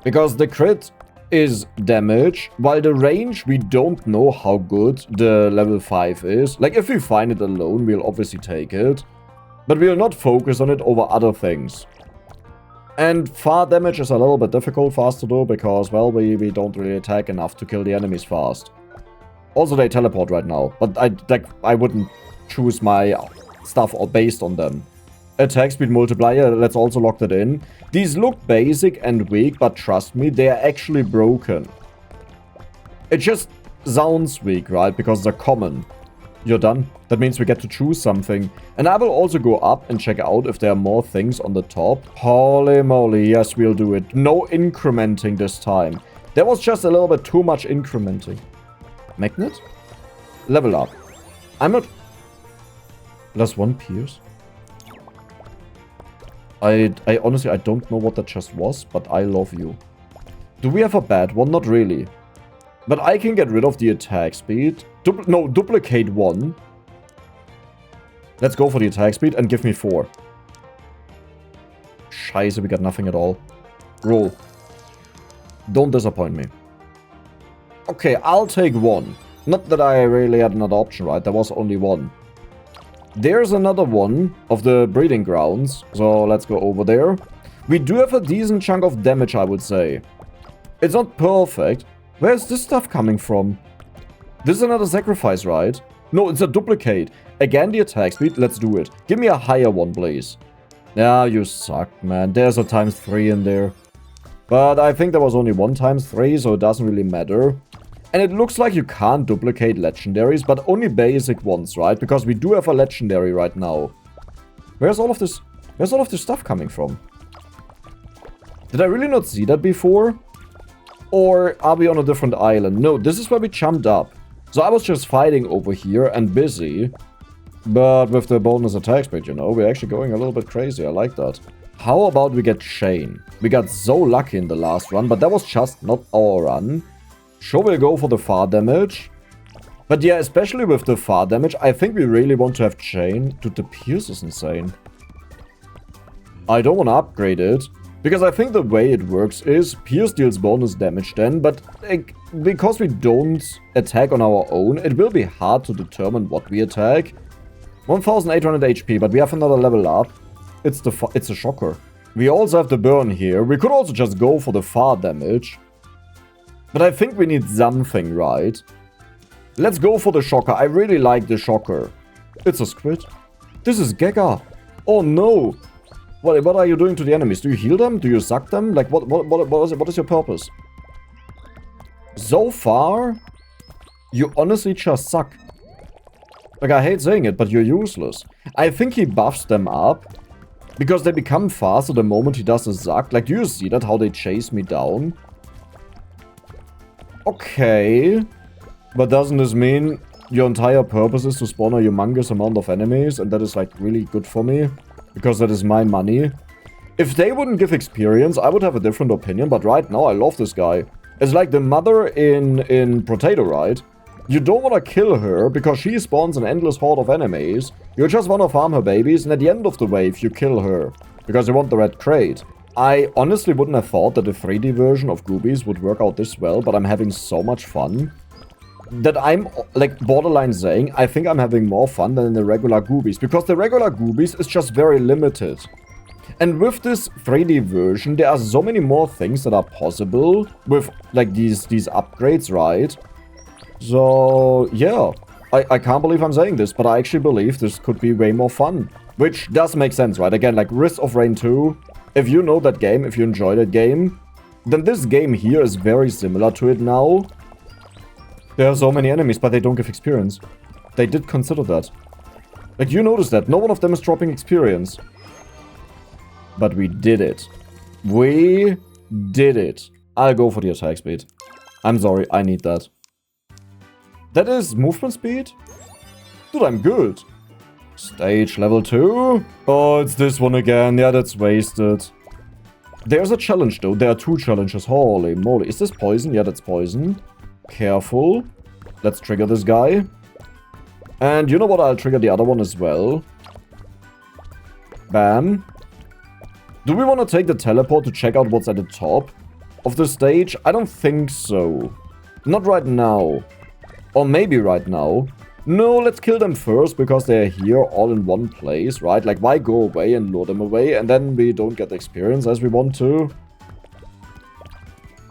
Because the crit is damage, while the range, we don't know how good the level 5 is. Like, if we find it alone, we'll obviously take it. But we'll not focus on it over other things. And far damage is a little bit difficult for us to do, because, well, we don't really attack enough to kill the enemies fast. Also, they teleport right now, but I wouldn't choose my stuff based on them. Attack speed multiplier, let's also lock that in. These look basic and weak, but trust me, they are actually broken. It just sounds weak, right? Because they're common. You're done. That means we get to choose something. And I will also go up and check out if there are more things on the top. Holy moly, yes, we'll do it. No incrementing this time. There was just a little bit too much incrementing. Magnet? Level up. I'm not... +1 pierce? I honestly, I don't know what that just was, but I love you. Do we have a bad one? Not really. But I can get rid of the attack speed. Duplicate 1. Let's go for the attack speed and give me 4. Scheiße, we got nothing at all. Roll. Don't disappoint me. Okay, I'll take 1. Not that I really had another option, right? There was only 1. There's another one of the breeding grounds. So let's go over there. We do have a decent chunk of damage, I would say. It's not perfect. Where's this stuff coming from? This is another sacrifice, right? No, it's a duplicate. Again, the attack speed. Let's do it. Give me a higher one, please. Yeah, you suck, man. There's a ×3 in there. But I think there was only one ×3, so it doesn't really matter. And it looks like you can't duplicate legendaries, but only basic ones, right? Because we do have a legendary right now. Where's all of this stuff coming from? Did I really not see that before? Or are we on a different island? No, this is where we jumped up. So I was just fighting over here and busy. But with the bonus attack speed, you know, we're actually going a little bit crazy. I like that. How about we get Chain? We got so lucky in the last run, but that was just not our run. Sure, we'll go for the far damage. But yeah, especially with the far damage, I think we really want to have Chain. Dude, the Pierce is insane. I don't want to upgrade it. Because I think the way it works is Pierce deals bonus damage then, but like, because we don't attack on our own, it will be hard to determine what we attack. 1800 HP, but we have another level up. It's a shocker. We also have the burn here. We could also just go for the far damage. But I think we need something, right? Let's go for the shocker. I really like the shocker. It's a squid. This is Gega. Oh no. What are you doing to the enemies? Do you heal them? Do you suck them? Like, what is your purpose? So far, you honestly just suck. Like, I hate saying it, but you're useless. I think he buffs them up. Because they become faster the moment he does a suck. Like, do you see that? How they chase me down? Okay. But doesn't this mean your entire purpose is to spawn a humongous amount of enemies? And that is, like, really good for me. Because that is my money. If they wouldn't give experience, I would have a different opinion. But right now, I love this guy. It's like the mother in Potato, right? You don't want to kill her because she spawns an endless horde of enemies. You just want to farm her babies, and at the end of the wave, you kill her. Because you want the red crate. I honestly wouldn't have thought that the 3D version of Goobies would work out this well, but I'm having so much fun. That I'm, like, borderline saying, I think I'm having more fun than in the regular Goobies. Because the regular Goobies is just very limited. And with this 3D version, there are so many more things that are possible with, like, these upgrades, right? So, yeah. I can't believe I'm saying this, but I actually believe this could be way more fun. Which does make sense, right? Again, like, Risk of Rain 2, if you know that game, if you enjoy that game, then this game here is very similar to it now. There are so many enemies, but they don't give experience. They did consider that. Like, you notice that. No one of them is dropping experience. But we did it. We did it. I'll go for the attack speed. I'm sorry, I need that. That is movement speed? Dude, I'm good. Stage level 2. Oh, it's this one again. Yeah, that's wasted. There's a challenge, though. There are 2 challenges. Holy moly. Is this poison? Yeah, that's poison. Careful. Let's trigger this guy. And you know what? I'll trigger the other one as well. Bam. Do we want to take the teleport to check out what's at the top of the stage? I don't think so. Not right now. Or maybe right now. No, let's kill them first, because they're here all in one place, right? Like, why go away and lure them away, and then we don't get the experience as we want to?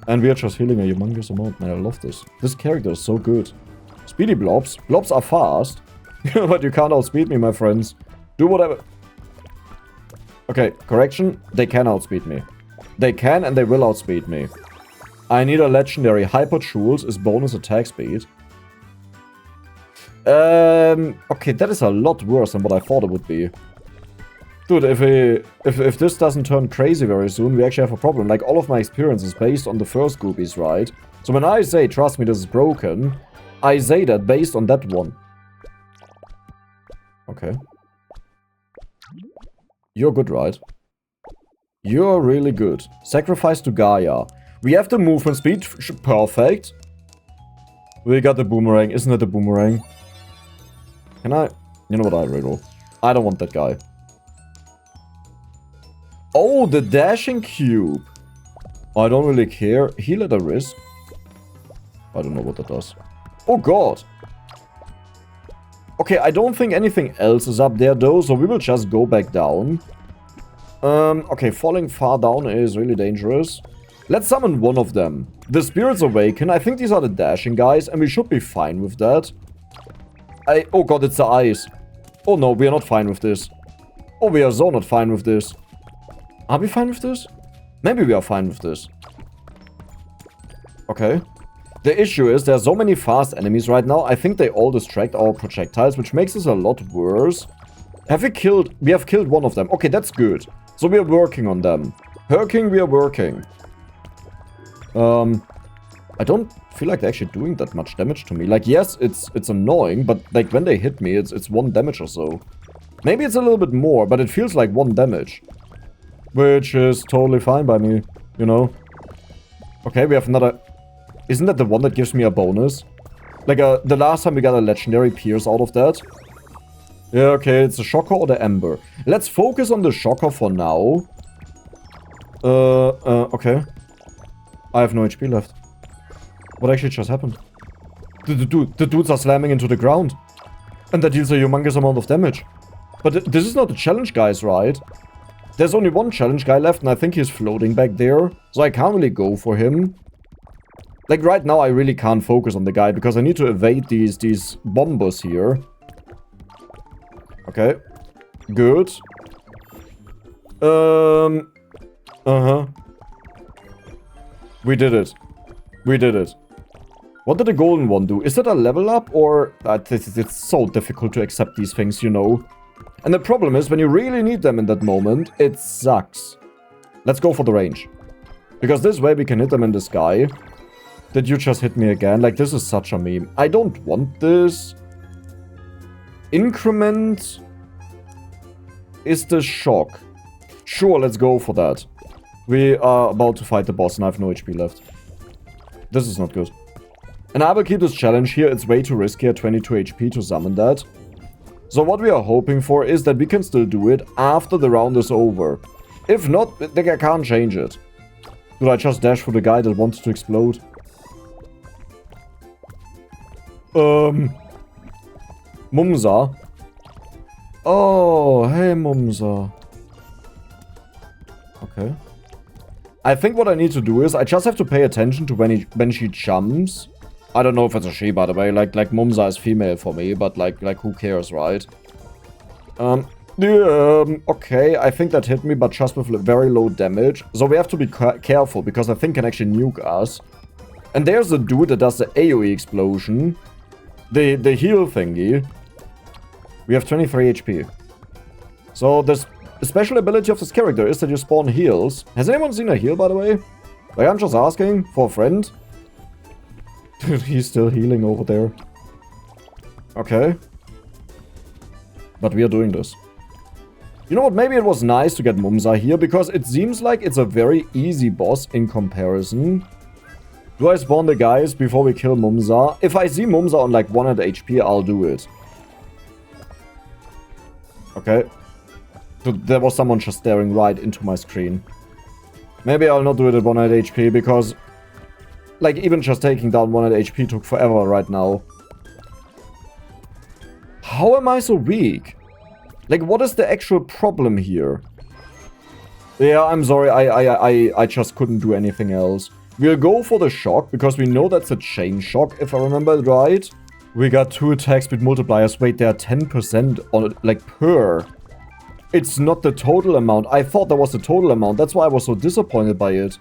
And we are just healing a humongous amount, man. I love this. This character is so good. Speedy blobs. Blobs are fast. But you can't outspeed me, my friends. Do whatever. Okay, correction. They can outspeed me. They can and they will outspeed me. I need a legendary. Hyper Jules is bonus attack speed. Okay, that is a lot worse than what I thought it would be. Dude, if this doesn't turn crazy very soon, we actually have a problem. Like, all of my experience is based on the first Goobies, right? So when I say, trust me, this is broken, I say that based on that one. Okay. You're good, right? You're really good. Sacrifice to Gaia. We have the movement speed. Perfect. We got the boomerang. Isn't it the boomerang? Can I... You know what, I reroll. I don't want that guy. Oh, the dashing cube. I don't really care. Heal at a risk. I don't know what that does. Oh, God. Okay, I don't think anything else is up there, though, so we will just go back down. Okay, falling far down is really dangerous. Let's summon one of them. The Spirits Awaken. I think these are the dashing guys, and we should be fine with that. Oh god, it's the ice. Oh no, we are not fine with this. Oh, we are so not fine with this. Are we fine with this? Maybe we are fine with this. Okay. The issue is there are so many fast enemies right now. I think they all distract our projectiles, which makes this a lot worse. Have we killed... We have killed one of them. Okay, that's good. So we are working on them. Herking, we are working. I don't feel like they're actually doing that much damage to me. Like, yes, it's annoying, but like when they hit me, it's 1 damage or so. Maybe it's a little bit more, but it feels like 1 damage. Which is totally fine by me, you know. Okay, we have another... Isn't that the one that gives me a bonus? Like, the last time we got a legendary pierce out of that. Yeah, okay, it's the Shocker or the Ember. Let's focus on the Shocker for now. Okay. I have no HP left. What actually just happened? The dudes are slamming into the ground. And that deals a humongous amount of damage. But this is not the challenge guys, right? There's only 1 challenge guy left, and I think he's floating back there. So I can't really go for him. Like, right now, I really can't focus on the guy, because I need to evade these bombers here. Okay. Good. Uh-huh. We did it. We did it. What did the golden one do? Is that a level up, or... it's so difficult to accept these things, you know. And the problem is, when you really need them in that moment, it sucks. Let's go for the range. Because this way we can hit them in the sky. Did you just hit me again? Like, this is such a meme. I don't want this. Increment is the shock. Sure, let's go for that. We are about to fight the boss and I have no HP left. This is not good. And I will keep this challenge here. It's way too risky at 22 HP to summon that. So what we are hoping for is that we can still do it after the round is over. If not, like, I can't change it. Dude, I just dashed for the guy that wanted to explode. Mumsa. Oh, hey Mumsa. Okay. I think what I need to do is I just have to pay attention to when she jumps. I don't know if it's a she, by the way. Like Mumsa is female for me, but like who cares, right? Okay, I think that hit me, but just with very low damage. So we have to be careful, because I think can actually nuke us. And there's the dude that does the AoE explosion. The heal thingy. We have 23 HP. So the special ability of this character is that you spawn heals. Has anyone seen a heal, by the way? Like, I'm just asking for a friend. Dude, he's still healing over there. Okay. But we are doing this. You know what? Maybe it was nice to get Mumsa here, because it seems like it's a very easy boss in comparison. Do I spawn the guys before we kill Mumsa? If I see Mumsa on like 100 HP, I'll do it. Okay. Dude, there was someone just staring right into my screen. Maybe I'll not do it at 100 HP, because like even just taking down 100 HP took forever right now. How am I so weak? Like, what is the actual problem here? Yeah, I'm sorry, I just couldn't do anything else. We'll go for the shock, because we know that's a chain shock, if I remember it right. We got 2 attack speed multipliers. Wait, they are 10% on it, like, per. It's not the total amount. I thought that was the total amount. That's why I was so disappointed by it.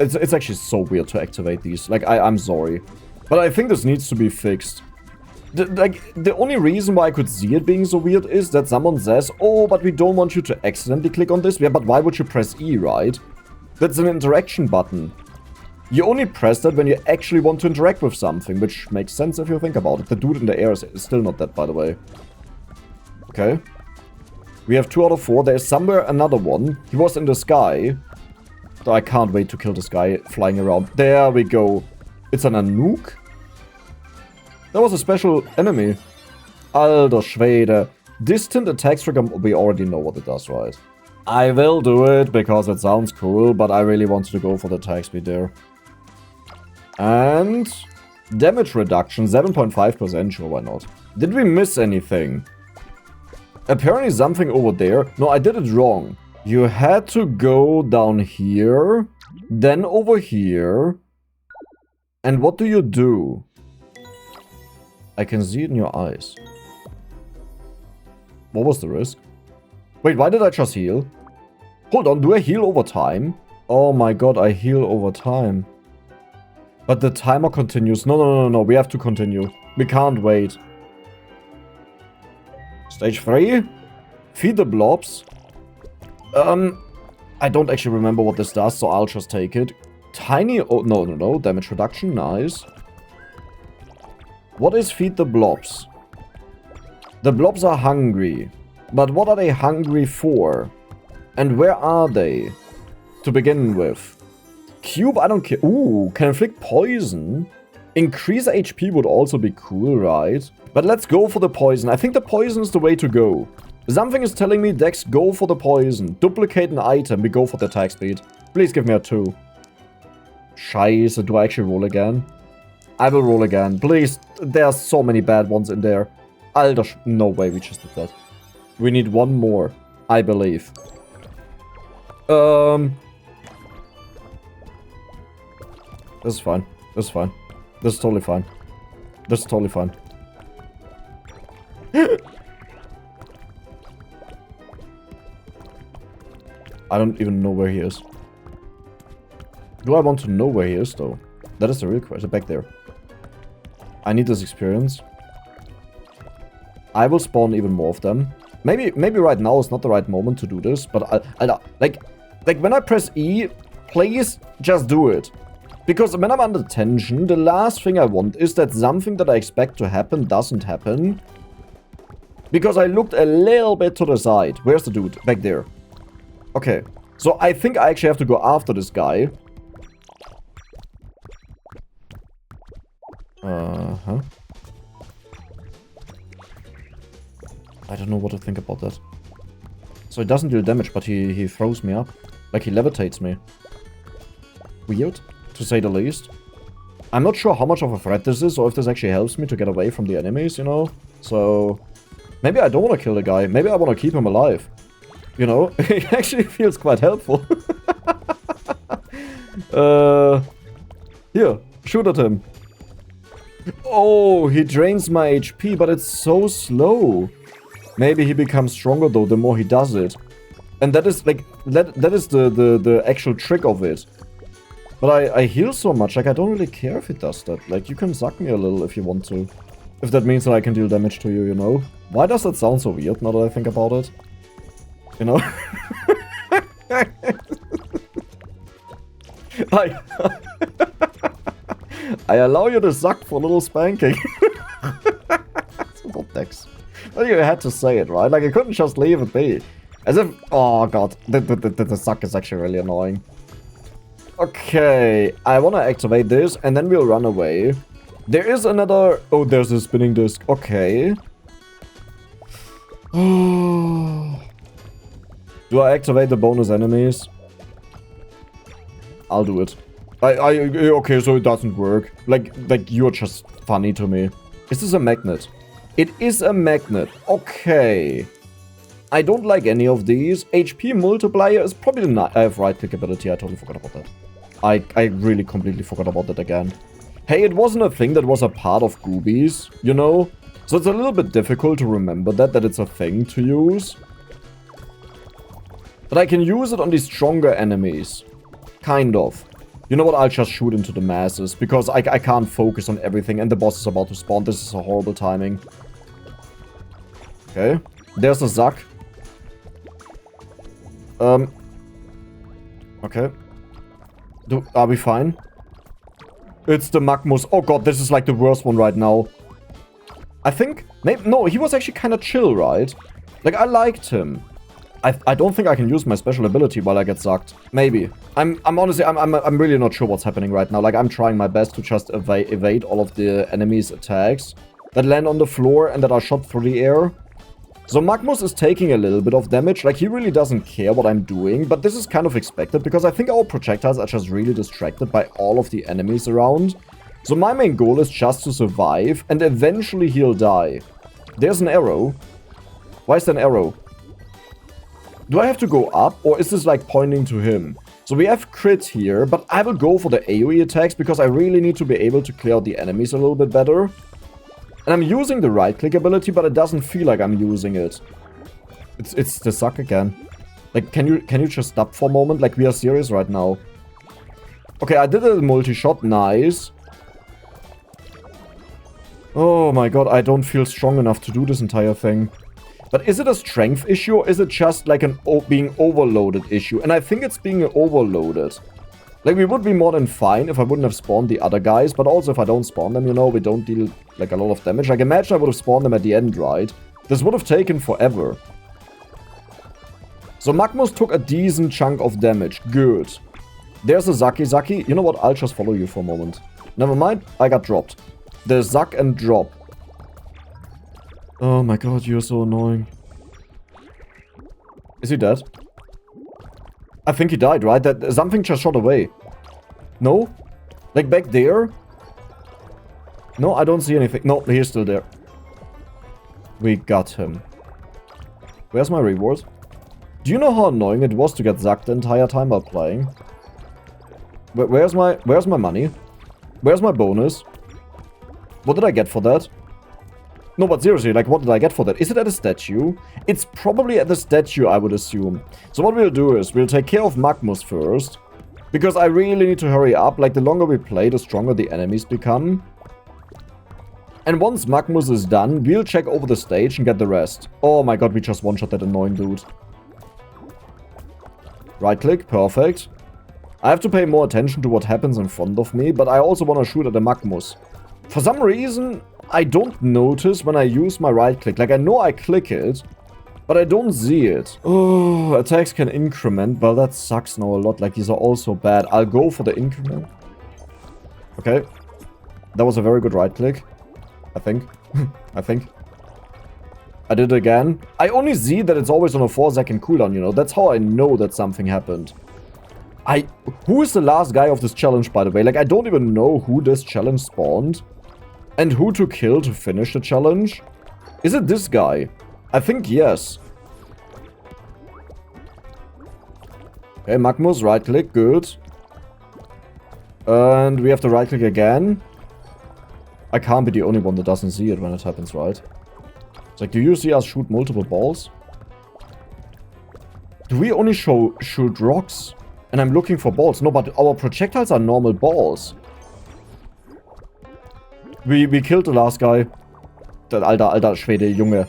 It's actually so weird to activate these. Like, I'm sorry. But I think this needs to be fixed. The only reason why I could see it being so weird is that someone says, oh, but we don't want you to accidentally click on this. Yeah, but why would you press E, right? That's an interaction button. You only press that when you actually want to interact with something, which makes sense if you think about it. The dude in the air is still not dead, by the way. Okay. We have 2 out of 4. There's somewhere another one. He was in the sky. So I can't wait to kill this guy flying around. There we go. It's an Anouk? That was a special enemy. Alter Schwede. Distant attacks trigger. We already know what it does, right? I will do it because it sounds cool, but I really wanted to go for the attack speed there. And damage reduction, 7.5%. Sure, why not? Did we miss anything? Apparently something over there. No, I did it wrong. You had to go down here, then over here. And what do you do? I can see it in your eyes. What was the risk? Wait, why did I just heal? Hold on, do I heal over time? Oh my god, I heal over time. But the timer continues. No, we have to continue. We can't wait. Stage 3? Feed the blobs. I don't actually remember what this does, so I'll just take it. Tiny... Oh, no. Damage reduction, nice. What is feed the blobs? The blobs are hungry. But what are they hungry for? And where are they? To begin with. Cube, I don't care. Ooh, can inflict poison. Increase HP would also be cool, right? But let's go for the poison. I think the poison is the way to go. Something is telling me, Dex, go for the poison. Duplicate an item. We go for the attack speed. Please give me a 2. Scheiße, do I actually roll again? I will roll again. Please, there are so many bad ones in there. Alter, no way we just did that. We need one more, I believe. This is fine. This is fine. This is totally fine. This is totally fine. I don't even know where he is. Do I want to know where he is, though? That is the real question. Back there. I need this experience. I will spawn even more of them. Maybe right now is not the right moment to do this, but like when I press E, please just do it. Because when I'm under tension, the last thing I want is that something that I expect to happen doesn't happen. Because I looked a little bit to the side. Where's the dude? Back there. Okay. So I think I actually have to go after this guy. Uh-huh. I don't know what to think about that. So he doesn't deal damage, but he throws me up. Like, he levitates me. Weird, to say the least. I'm not sure how much of a threat this is, or if this actually helps me to get away from the enemies, you know? So, maybe I don't want to kill the guy. Maybe I want to keep him alive. You know? It actually feels quite helpful. Here, shoot at him. Oh, he drains my HP, but it's so slow. Maybe he becomes stronger, though, the more he does it. And that is, like, that is the actual trick of it. But I heal so much, like, I don't really care if it does that. Like, you can suck me a little if you want to. If that means that I can deal damage to you, you know? Why does that sound so weird, now that I think about it? You know? I allow you to suck for a little spanking. What Dex? Well, you had to say it, right? Like, I couldn't just leave it be. As if... Oh, God. The suck is actually really annoying. Okay. I want to activate this, and then we'll run away. There is another... Oh, there's a spinning disc. Okay. Do I activate the bonus enemies? I'll do it. Okay, so it doesn't work. Like, you're just funny to me. Is this a magnet? It is a magnet. Okay. I don't like any of these. HP multiplier is probably not... I have right-click ability. I totally forgot about that. I really completely forgot about that again. Hey, it wasn't a thing that was a part of Goobies, you know? So it's a little bit difficult to remember that it's a thing to use. But I can use it on the stronger enemies. Kind of. You know what, I'll just shoot into the masses, because I can't focus on everything, and the boss is about to spawn. This is a horrible timing. Okay. There's a Zack. Okay. Are we fine? It's the Magmus. Oh god, this is like the worst one right now. I think... Maybe, no, he was actually kind of chill, right? Like, I liked him. I don't think I can use my special ability while I get sucked. Maybe. I'm honestly, I'm really not sure what's happening right now. Like, I'm trying my best to just evade all of the enemies' attacks that land on the floor and that are shot through the air. So Magmus is taking a little bit of damage. Like, he really doesn't care what I'm doing, but this is kind of expected because I think our projectiles are just really distracted by all of the enemies around. So my main goal is just to survive, and eventually he'll die. There's an arrow. Why is there an arrow? Do I have to go up, or is this like pointing to him? So we have crit here, but I will go for the AoE attacks because I really need to be able to clear out the enemies a little bit better. And I'm using the right-click ability, but it doesn't feel like I'm using it. It's the suck again. Like, can you just stop for a moment? Like, we are serious right now. Okay, I did a multi-shot. Nice. Oh my god, I don't feel strong enough to do this entire thing. But is it a strength issue, or is it just like an being overloaded issue? And I think it's being overloaded. Like, we would be more than fine if I wouldn't have spawned the other guys, but also if I don't spawn them, you know, we don't deal, like, a lot of damage. Like, imagine I would have spawned them at the end, right? This would have taken forever. So Magmus took a decent chunk of damage. Good. There's a Zaki. You know what? I'll just follow you for a moment. Never mind, I got dropped. There's Zack and drop. Oh my god, you're so annoying. Is he dead? I think he died, right? Something just shot away. No? Like back there? No, I don't see anything. No, he's still there. We got him. Where's my reward? Do you know how annoying it was to get Zacked the entire time while playing? Where's my money? Where's my bonus? What did I get for that? No, but seriously, like, what did I get for that? Is it at a statue? It's probably at the statue, I would assume. So what we'll do is, we'll take care of Magmus first. Because I really need to hurry up. Like, the longer we play, the stronger the enemies become. And once Magmus is done, we'll check over the stage and get the rest. Oh my god, we just one-shot that annoying dude. Right-click, perfect. I have to pay more attention to what happens in front of me, but I also want to shoot at the Magmus. For some reason, I don't notice when I use my right click. Like, I know I click it, but I don't see it. Oh, attacks can increment. Well, that sucks now a lot. Like, these are all so bad. I'll go for the increment. Okay. That was a very good right click. I think. I think. I did it again. I only see that it's always on a 4-second cooldown, you know. That's how I know that something happened. Who is the last guy of this challenge, by the way? Like, I don't even know who this challenge spawned. And who to kill to finish the challenge. Is it this guy? I think yes. Okay, Magmus, right click, good. And we have to right click again. I can't be the only one that doesn't see it when it happens, right? It's like, do you see us shoot multiple balls? Do we only shoot rocks? And I'm looking for balls. No, but our projectiles are normal balls. We killed the last guy. Der alter Schwede, Junge.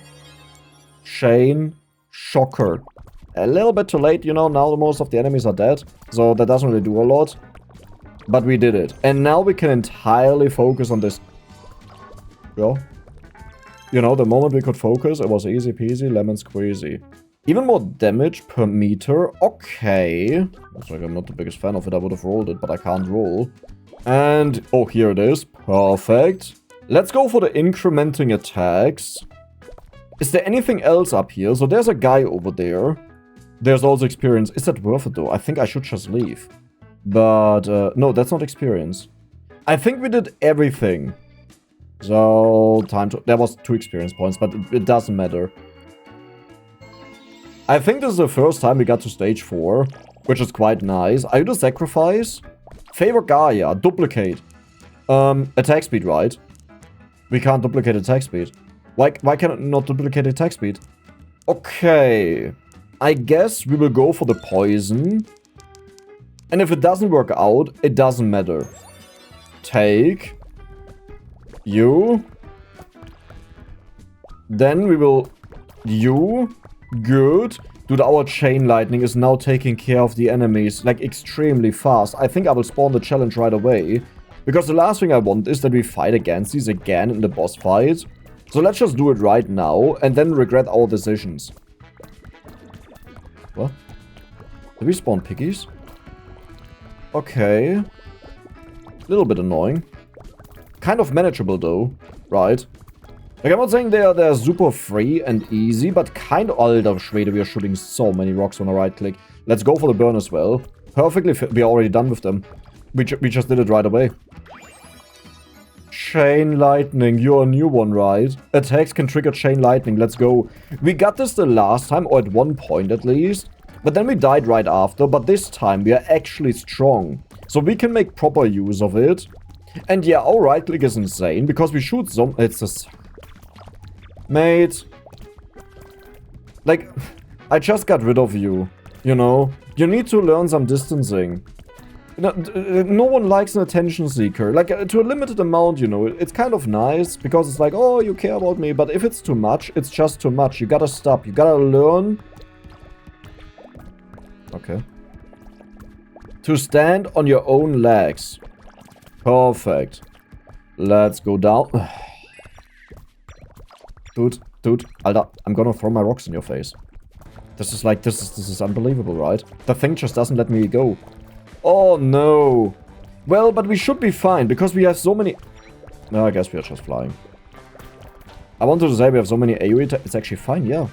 Shane. Shocker. A little bit too late, you know. Now most of the enemies are dead. So that doesn't really do a lot. But we did it. And now we can entirely focus on this. Yeah. You know, the moment we could focus, it was easy peasy, lemon squeezy. Even more damage per meter. Okay. Looks like I'm not the biggest fan of it. I would have rolled it, but I can't roll. And, oh, here it is. Perfect. Let's go for the incrementing attacks. Is there anything else up here? So there's a guy over there. There's also experience. Is that worth it, though? I think I should just leave. But, no, that's not experience. I think we did everything. So, time to... There was 2 experience points, but it doesn't matter. I think this is the first time we got to stage 4, which is quite nice. Are you the sacrifice? Favor Gaia, duplicate. Attack speed, right? We can't duplicate attack speed. Why can it not duplicate attack speed? Okay. I guess we will go for the poison. And if it doesn't work out, it doesn't matter. Take. You. Then we will... You. Good. Dude, our chain lightning is now taking care of the enemies, like, extremely fast. I think I will spawn the challenge right away. Because the last thing I want is that we fight against these again in the boss fight. So let's just do it right now, and then regret our decisions. What? Did we spawn piggies? Okay. Little bit annoying. Kind of manageable, though. Right? Like, I'm not saying they're super free and easy, but kind of... Alter Schwede, we are shooting so many rocks on a right click. Let's go for the burn as well. Perfectly fit. We are already done with them. We just did it right away. Chain lightning. You're a new one, right? Attacks can trigger chain lightning. Let's go. We got this the last time, or at one point at least. But then we died right after. But this time we are actually strong. So we can make proper use of it. And yeah, our right click is insane. Because we shoot some... It's just... Mate. Like, I just got rid of you. You know? You need to learn some distancing. No one likes an attention seeker. Like, to a limited amount, you know. It's kind of nice. Because it's like, oh, you care about me. But if it's too much, it's just too much. You gotta stop. You gotta learn. Okay. To stand on your own legs. Perfect. Let's go down. Dude, Alter, I'm gonna throw my rocks in your face. This is like, this is unbelievable, right? The thing just doesn't let me go. Oh, no. Well, but we should be fine, because we have so many... No, I guess we are just flying. I wanted to say we have so many AoE... It's actually fine, yeah.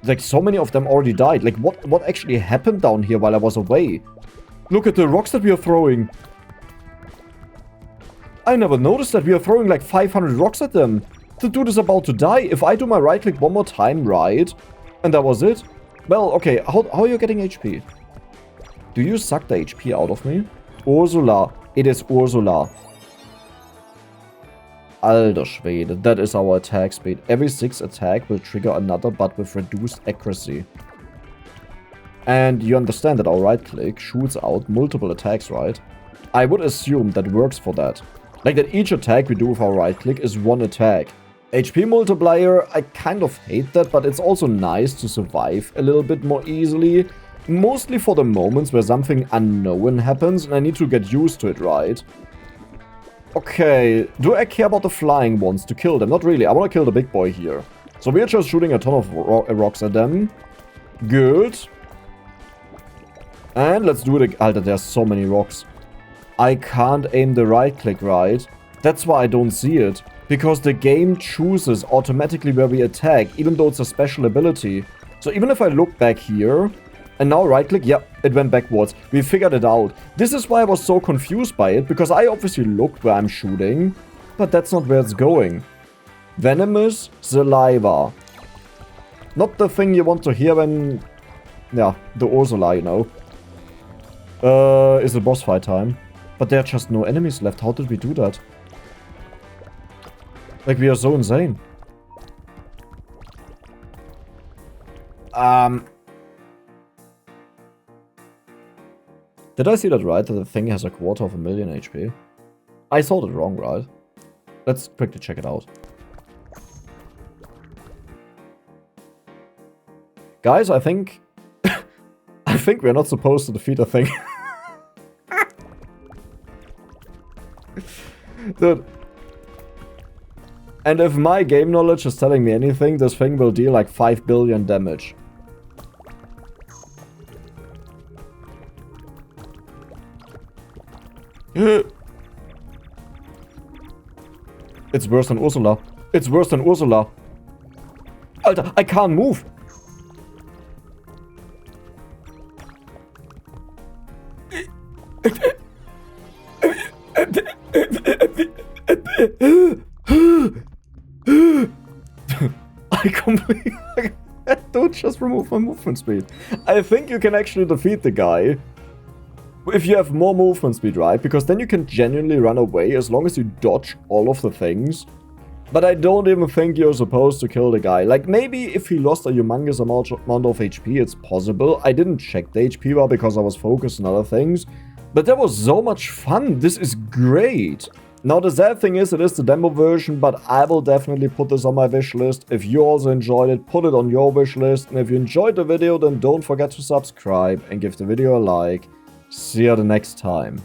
Like, so many of them already died. Like, what actually happened down here while I was away? Look at the rocks that we are throwing. I never noticed that we are throwing like 500 rocks at them. The dude is about to die. If I do my right click one more time, right? And that was it? Well, okay. How are you getting HP? Do you suck the HP out of me? Ursula. It is Ursula. Alter Schwede. That is our attack speed. Every 6 attack will trigger another, but with reduced accuracy. And you understand that our right click shoots out multiple attacks, right? I would assume that works for that. Like that each attack we do with our right click is one attack. HP multiplier, I kind of hate that, but it's also nice to survive a little bit more easily. Mostly for the moments where something unknown happens and I need to get used to it, right? Okay, do I care about the flying ones to kill them? Not really, I want to kill the big boy here. So we're just shooting a ton of rocks at them. Good. And let's do it again. Alter, there's so many rocks. I can't aim the right click right. That's why I don't see it. Because the game chooses automatically where we attack, even though it's a special ability. So even if I look back here, and now right click, yep, it went backwards. We figured it out. This is why I was so confused by it, because I obviously looked where I'm shooting, but that's not where it's going. Venomous saliva. Not the thing you want to hear when... yeah, the Ursula, you know. Is it boss fight time? But there are just no enemies left. How did we do that? Like, we are so insane. Did I see that right? That the thing has 250,000 HP? I saw it wrong, right? Let's quickly check it out. Guys, I think... I think we're not supposed to defeat a thing. Dude. And if my game knowledge is telling me anything, this thing will deal like 5 billion damage. It's worse than Ursula. It's worse than Ursula. Alter, I can't move. I completely... Don't just remove my movement speed. I think you can actually defeat the guy if you have more movement speed, right? Because then you can genuinely run away as long as you dodge all of the things. But I don't even think you're supposed to kill the guy. Like, maybe if he lost a humongous amount of HP, it's possible. I didn't check the HP bar because I was focused on other things. But that was so much fun. This is great. Now, the sad thing is, it is the demo version, but I will definitely put this on my wish list. If you also enjoyed it, put it on your wish list. And if you enjoyed the video, then don't forget to subscribe and give the video a like. See you the next time.